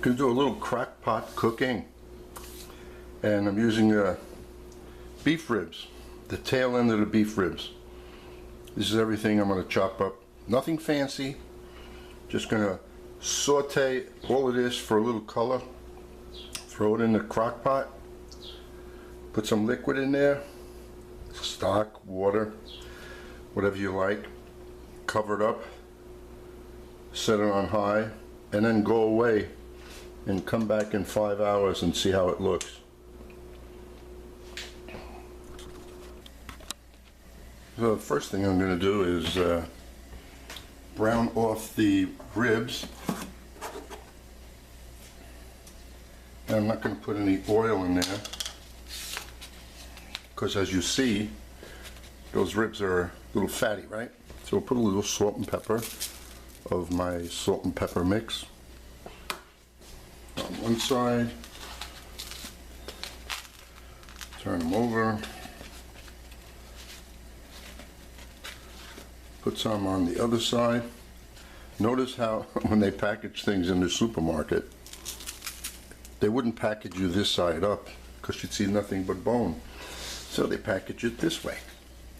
Gonna do a little crock pot cooking, and I'm using beef ribs, the tail end of the beef ribs. This is everything I'm going to chop up. Nothing fancy, just going to saute all of this for a little color. Throw it in the crock pot, put some liquid in there, stock, water, whatever you like, cover it up, set it on high, and then go away and come back in 5 hours and see how it looks. So the first thing I'm going to do is brown off the ribs. And I'm not going to put any oil in there because, as you see, those ribs are a little fatty, right? So we'll put a little salt and pepper of my salt and pepper mix on one side, turn them over, put some on the other side. Notice how when they package things in the supermarket, they wouldn't package you this side up because you'd see nothing but bone. So they package it this way.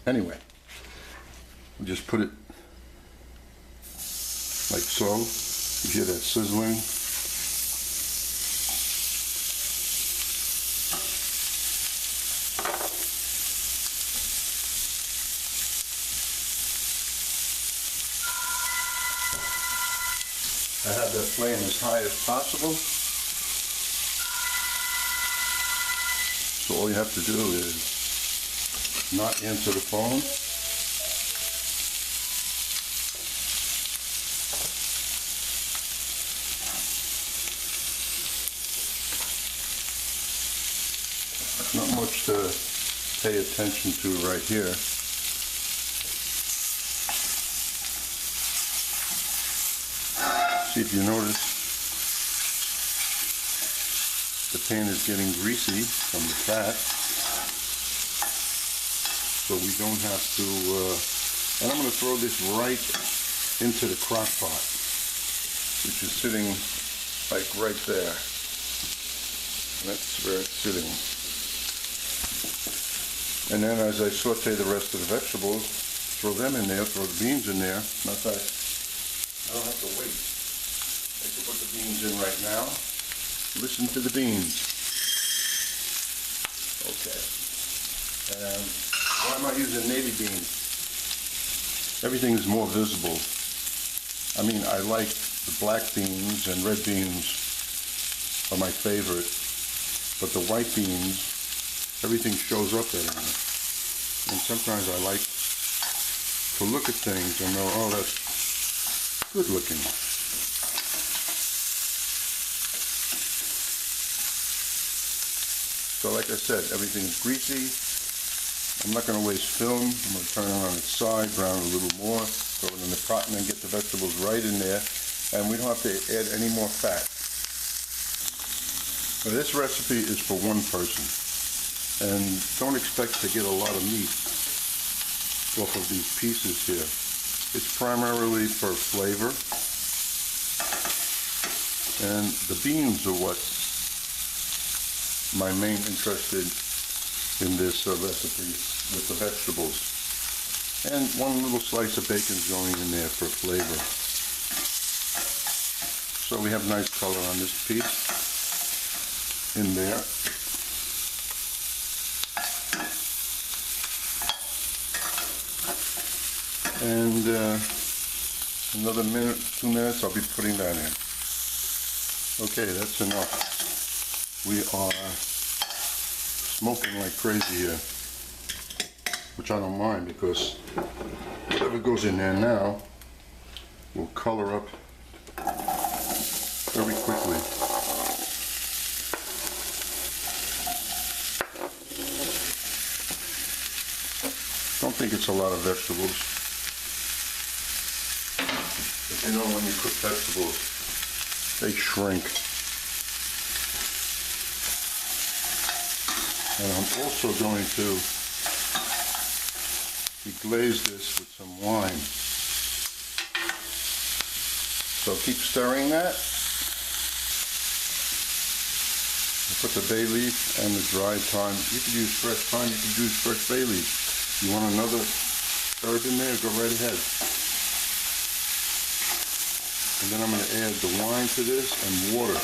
Anyway, we'll just put it like so. You hear that sizzling? I have the flame as high as possible. So all you have to do is not answer the phone. Not much to pay attention to right here. See if you notice, the pan is getting greasy from the fat, so we don't have to, and I'm going to throw this right into the crock pot, which is sitting like right there. That's where it's sitting. And then as I saute the rest of the vegetables, throw them in there, throw the beans in there. Matter of fact, I don't have to wait. I can put the beans in right now. Listen to the beans. Okay. And why am I using navy beans? Everything is more visible. I mean, I like the black beans, and red beans are my favorite. But the white beans, everything shows up there. And sometimes I like to look at things and know, oh, that's good looking. So like I said, everything's greasy. I'm not going to waste film. I'm going to turn it on its side, brown it a little more, throw it in the pot, and then get the vegetables right in there. And we don't have to add any more fat. Now, this recipe is for one person. And don't expect to get a lot of meat off of these pieces here. It's primarily for flavor. And the beans are what my main interest in this recipe with the vegetables. And one little slice of bacon is going in there for flavor. So we have nice color on this piece in there. And another minute, 2 minutes, I'll be putting that in. Okay, that's enough. We are smoking like crazy here, which I don't mind because whatever goes in there now will color up very quickly. Don't think it's a lot of vegetables. But you know, when you cook vegetables, they shrink. And I'm also going to deglaze this with some wine. So keep stirring that. put the bay leaf and the dried thyme. You could use fresh thyme, you could use fresh bay leaf. You want another herb in there, go right ahead. And then I'm going to add the wine to this and water.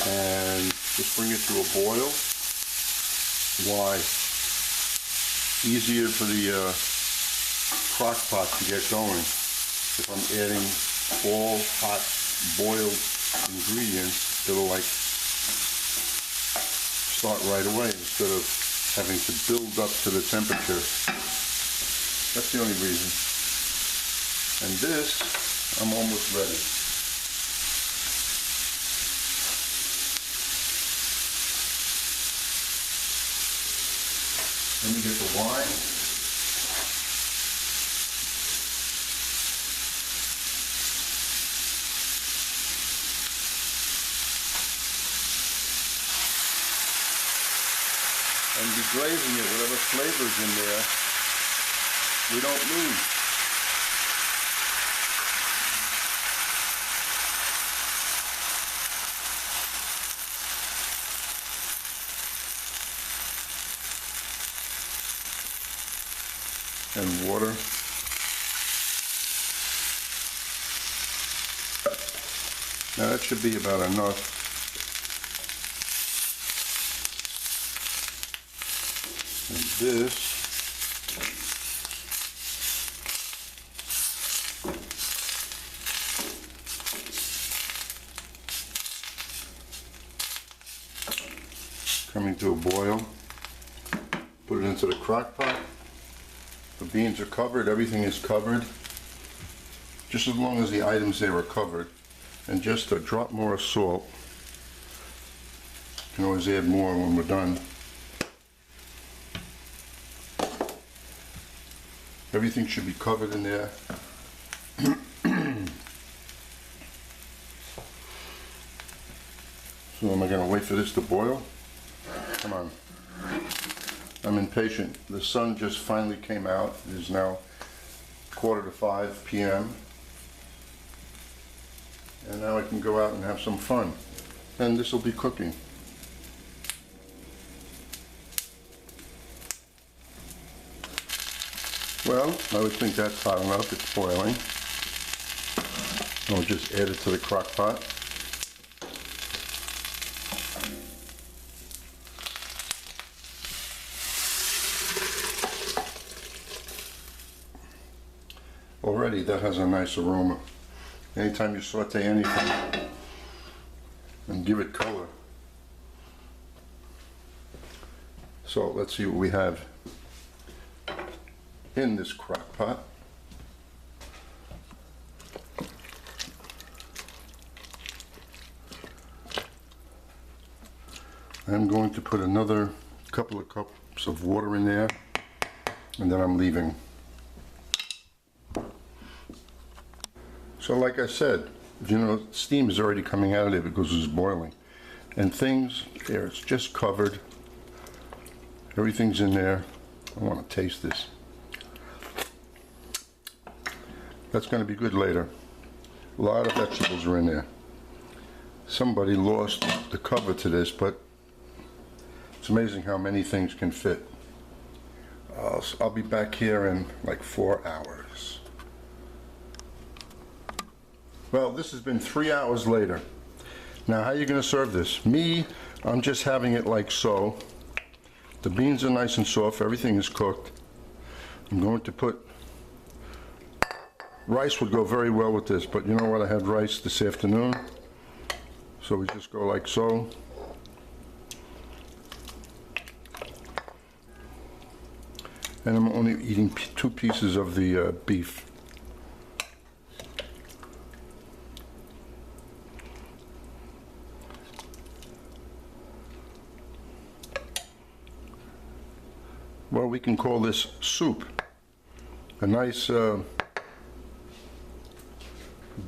And just bring it to a boil. Why? Easier for the crock pot to get going if I'm adding all hot boiled ingredients. It'll like start right away instead of having to build up to the temperature. That's the only reason. And this, I'm almost ready. Let me get the wine. And be glazing it, whatever flavor's in there, we don't lose. And water. Now that should be about enough. And this coming to a boil. Put it into the crock pot. The beans are covered, everything is covered, just as long as the items there are covered. And just a drop more of salt. You can always add more when we're done. Everything should be covered in there. So am I going to wait for this to boil? Come on. I'm impatient. The sun just finally came out. It is now 4:45 p.m. And now I can go out and have some fun. And this will be cooking. Well, I would think that's hot enough. It's boiling. I'll just add it to the crock pot. Already that has a nice aroma. Anytime you saute anything and give it color. So let's see what we have in this crock pot. I'm going to put another couple of cups of water in there, and then I'm leaving. So like I said, you know, steam is already coming out of there because it's boiling. And things, there, it's just covered. Everything's in there. I want to taste this. That's going to be good later. A lot of vegetables are in there. Somebody lost the cover to this, but it's amazing how many things can fit. I'll be back here in like 4 hours. Well, this has been 3 hours later. Now, how are you going to serve this? Me, I'm just having it like so. The beans are nice and soft. Everything is cooked. I'm going to put... Rice would go very well with this, but you know what? I had rice this afternoon. So we just go like so. And I'm only eating 2 pieces of the beef. Well, we can call this soup. A nice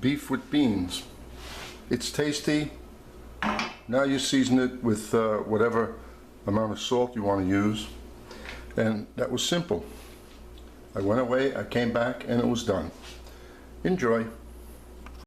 beef with beans. It's tasty. Now you season it with whatever amount of salt you want to use. And that was simple. I went away, I came back, and it was done. Enjoy.